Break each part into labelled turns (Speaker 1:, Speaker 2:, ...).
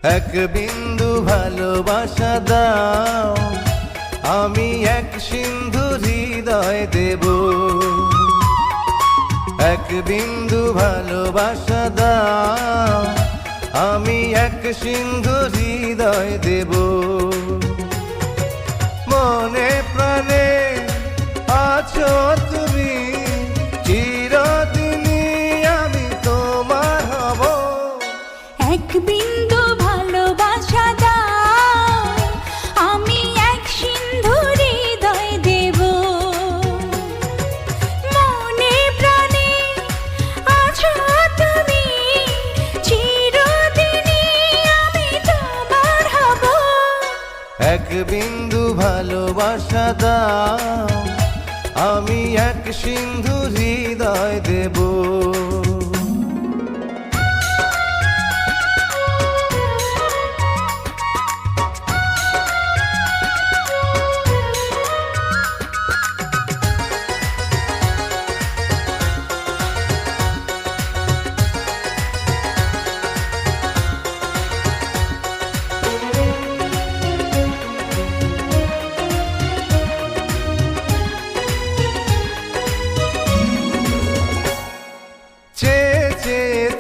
Speaker 1: এক বিন্দু ভালোবাসা দাও, আমি এক সিন্ধু হৃদয় দেব। এক বিন্দু ভালোবাসা দাও, আমি এক সিন্ধু হৃদয় দেব। মনে প্রাণে আছো তুমি, চিরদিনই আমি তোমার হব।
Speaker 2: এক বিন্দু ভালোবাসা দাও, আমি এক সিন্ধু হৃদয় দেব। মনে প্রাণে আছো তুমি, চিরদিনই আমি তোমার হব।
Speaker 1: এক বিন্দু ভালোবাসা দাও, আমি এক সিন্ধু হৃদয় দেব।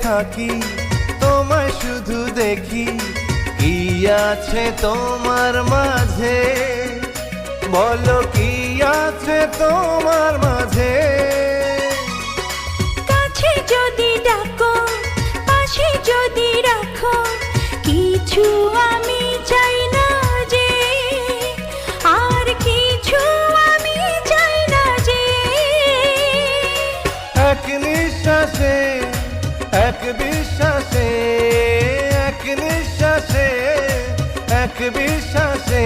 Speaker 1: থাকি তোমায় শুধু দেখি, কি আছে তোমার মাঝে, বলো কি আছে তোমার মাঝে।
Speaker 2: কাছে যদি ডাকো, পাশে যদি রাখো, কিছু আমি চাই না যে, আর কিছু আমি চাই না যে।
Speaker 1: এক নিঃশ্বাসে, এক বিশ্বাসে, এক নিঃশ্বাসে, এক বিশ্বাসে,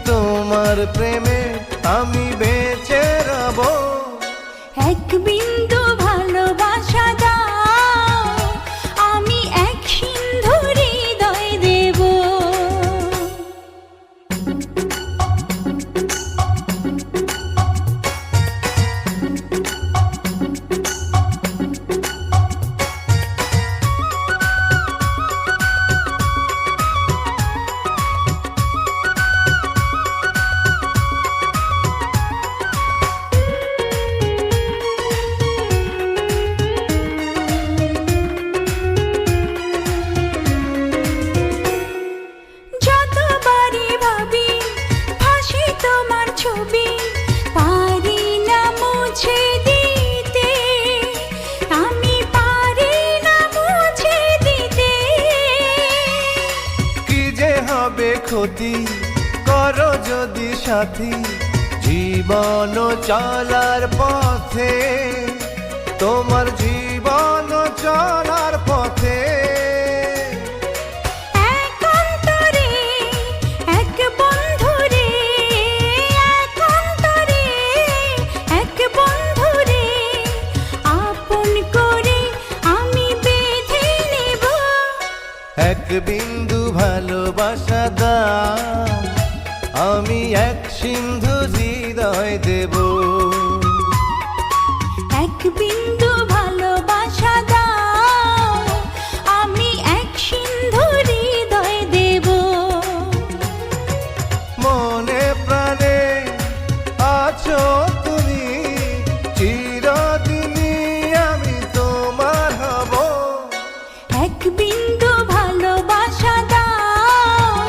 Speaker 1: তোমার প্রেমে আমি বেঁচে রব।
Speaker 2: এক বিন্দু ভালোবাসা দাও, আমি এক সিন্ধু হৃদয় দেব।
Speaker 1: ক্ষতি করো যদি সাথী, জীবন চলার পথে, তোমার জীবন চলার পথে।
Speaker 2: এক অন্তরে এক বন্ধুরে, এক অন্তরে এক বন্ধুরে, আপন করে আমি বেঁধে নেব।
Speaker 1: এক বিন্দু ভালোবাসা দাও, আমি এক সিন্ধু হৃদয় দেব।
Speaker 2: এক বিন্দু ভালোবাসা দাও, আমি এক সিন্ধু হৃদয় দেব।
Speaker 1: মনে প্রাণে আছো তুমি, চিরদিনই আমি তোমার হব।
Speaker 2: এক বিন্দু ভালোবাসা দাও,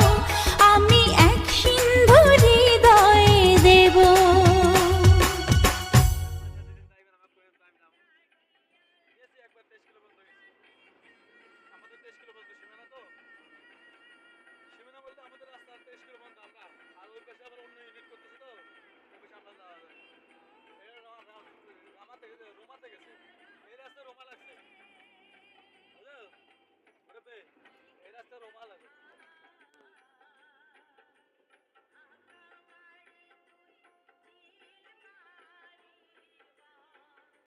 Speaker 2: আমি এক সিন্ধু হৃদয় দেব।
Speaker 3: রোমা থেকে গেছে, এই রাস্তায় রোমা লাগছে।